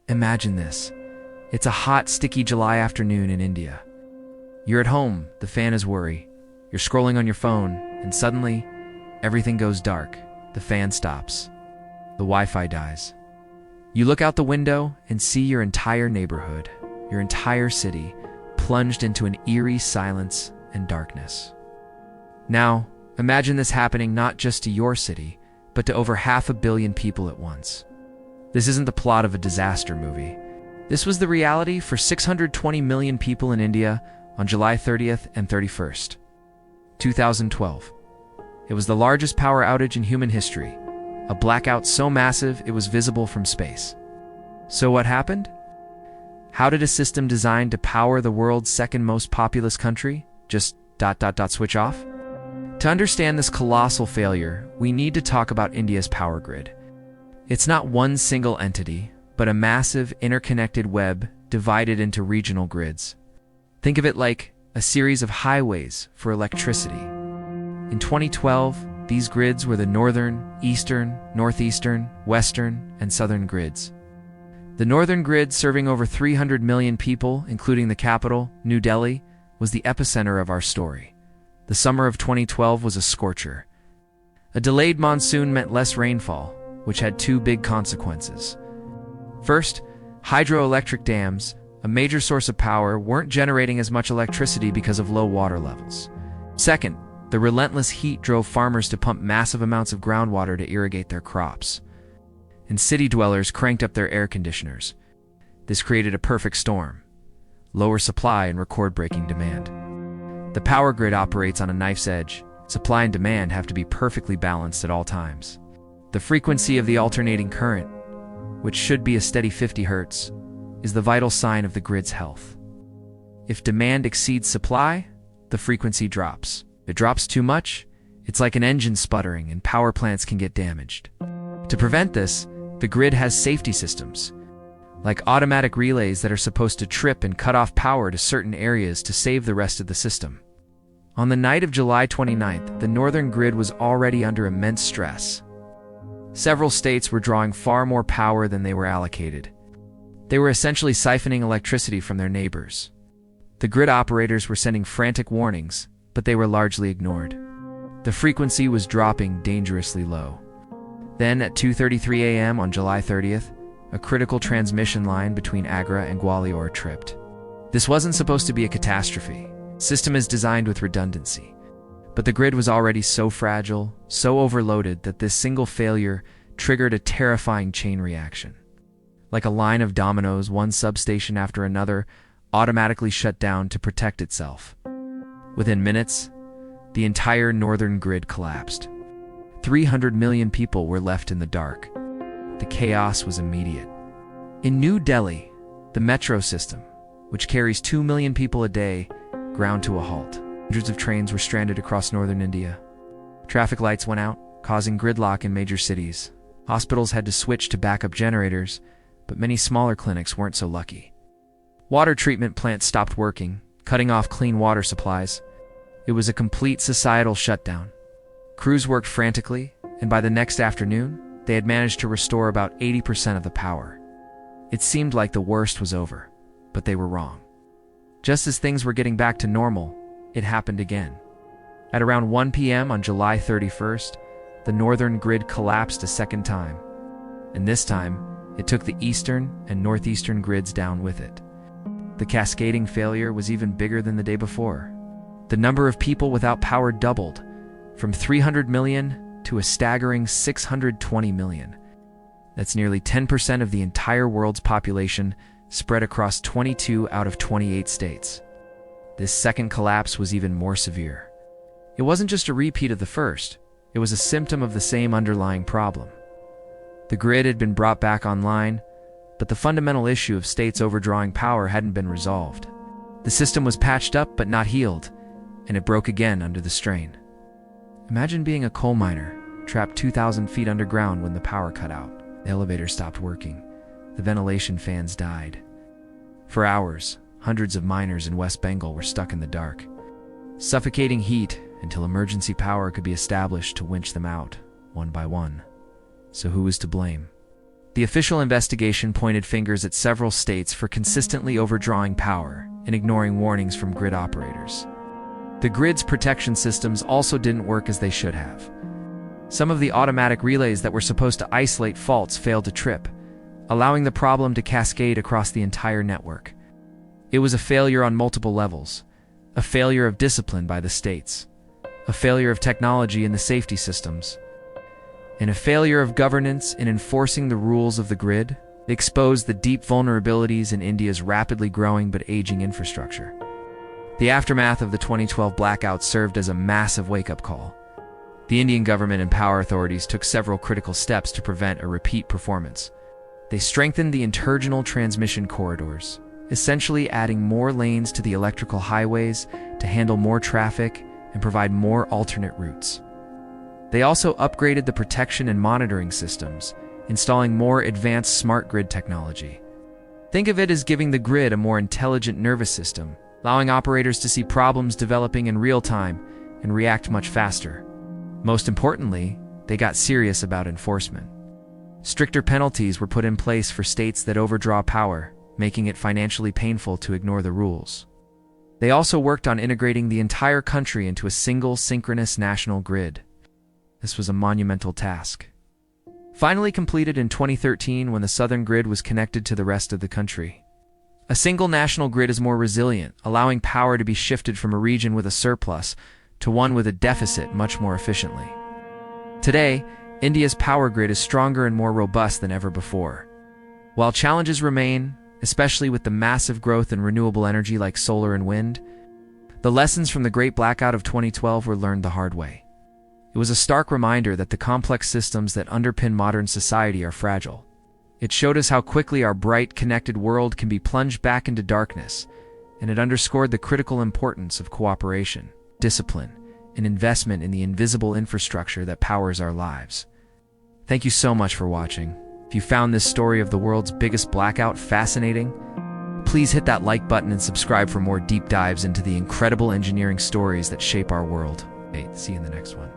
Imagine this. It's a hot, sticky July afternoon in India. You're at home, the fan is worry. You're scrolling on your phone, and suddenly, everything goes dark. The fan stops. The Wi-Fi dies. You look out the window and see your entire neighborhood, your entire city, plunged into an eerie silence and darkness. Now, imagine this happening not just to your city, but to over 500 million people at once. This isn't the plot of a disaster movie. This was the reality for 620 million people in India on July 30th and 31st, 2012. It was the largest power outage in human history, a blackout so massive it was visible from space. So what happened? How did a system designed to power the world's second most populous country just ... switch off? To understand this colossal failure, we need to talk about India's power grid. It's not one single entity, but a massive interconnected web divided into regional grids. Think of it like a series of highways for electricity. In 2012, these grids were the northern, eastern, northeastern, western, and southern grids. The northern grid, serving over 300 million people, including the capital, New Delhi, was the epicenter of our story. The summer of 2012 was a scorcher. A delayed monsoon meant less rainfall, which had two big consequences. First, hydroelectric dams, a major source of power, weren't generating as much electricity because of low water levels. Second, the relentless heat drove farmers to pump massive amounts of groundwater to irrigate their crops. And city dwellers cranked up their air conditioners. This created a perfect storm: lower supply and record-breaking demand. The power grid operates on a knife's edge. Supply and demand have to be perfectly balanced at all times. The frequency of the alternating current, which should be a steady 50 Hz, is the vital sign of the grid's health. If demand exceeds supply, the frequency drops. If it drops too much, it's like an engine sputtering and power plants can get damaged. To prevent this, the grid has safety systems, like automatic relays that are supposed to trip and cut off power to certain areas to save the rest of the system. On the night of July 29th, the northern grid was already under immense stress. Several states were drawing far more power than they were allocated. They were essentially siphoning electricity from their neighbors. The grid operators were sending frantic warnings, but they were largely ignored. The frequency was dropping dangerously low. Then, at 2:33 a.m. on July 30th, a critical transmission line between Agra and Gwalior tripped. This wasn't supposed to be a catastrophe. The system is designed with redundancy. But the grid was already so fragile, so overloaded, that this single failure triggered a terrifying chain reaction. Like a line of dominoes, one substation after another automatically shut down to protect itself. Within minutes, the entire northern grid collapsed. 300 million people were left in the dark. The chaos was immediate. In New Delhi, the metro system, which carries 2 million people a day, ground to a halt. Hundreds of trains were stranded across northern India. Traffic lights went out, causing gridlock in major cities. Hospitals had to switch to backup generators, but many smaller clinics weren't so lucky. Water treatment plants stopped working, cutting off clean water supplies. It was a complete societal shutdown. Crews worked frantically, and by the next afternoon, they had managed to restore about 80% of the power. It seemed like the worst was over, but they were wrong. Just as things were getting back to normal, it happened again. At around 1 p.m. on July 31st, the northern grid collapsed a second time. And this time, it took the eastern and northeastern grids down with it. The cascading failure was even bigger than the day before. The number of people without power doubled, from 300 million to a staggering 620 million. That's nearly 10% of the entire world's population, spread across 22 out of 28 states. This second collapse was even more severe. It wasn't just a repeat of the first, it was a symptom of the same underlying problem. The grid had been brought back online, but the fundamental issue of states overdrawing power hadn't been resolved. The system was patched up but not healed, and it broke again under the strain. Imagine being a coal miner, trapped 2,000 feet underground when the power cut out. The elevator stopped working. The ventilation fans died. For hours, hundreds of miners in West Bengal were stuck in the dark, suffocating heat until emergency power could be established to winch them out, one by one. So who was to blame? The official investigation pointed fingers at several states for consistently overdrawing power and ignoring warnings from grid operators. The grid's protection systems also didn't work as they should have. Some of the automatic relays that were supposed to isolate faults failed to trip, allowing the problem to cascade across the entire network. It was a failure on multiple levels, a failure of discipline by the states, a failure of technology in the safety systems, and a failure of governance in enforcing the rules of the grid. It exposed the deep vulnerabilities in India's rapidly growing but aging infrastructure. The aftermath of the 2012 blackout served as a massive wake-up call. The Indian government and power authorities took several critical steps to prevent a repeat performance. They strengthened the internal transmission corridors, essentially adding more lanes to the electrical highways to handle more traffic and provide more alternate routes. They also upgraded the protection and monitoring systems, installing more advanced smart grid technology. Think of it as giving the grid a more intelligent nervous system, allowing operators to see problems developing in real time and react much faster. Most importantly, they got serious about enforcement. Stricter penalties were put in place for states that overdraw power, making it financially painful to ignore the rules. They also worked on integrating the entire country into a single synchronous national grid. This was a monumental task. Finally completed in 2013 when the southern grid was connected to the rest of the country. A single national grid is more resilient, allowing power to be shifted from a region with a surplus to one with a deficit much more efficiently. Today, India's power grid is stronger and more robust than ever before. While challenges remain, especially with the massive growth in renewable energy like solar and wind, the lessons from the Great Blackout of 2012 were learned the hard way. It was a stark reminder that the complex systems that underpin modern society are fragile. It showed us how quickly our bright, connected world can be plunged back into darkness, and it underscored the critical importance of cooperation, discipline, and investment in the invisible infrastructure that powers our lives. Thank you so much for watching. If you found this story of the world's biggest blackout fascinating, please hit that like button and subscribe for more deep dives into the incredible engineering stories that shape our world. See you in the next one.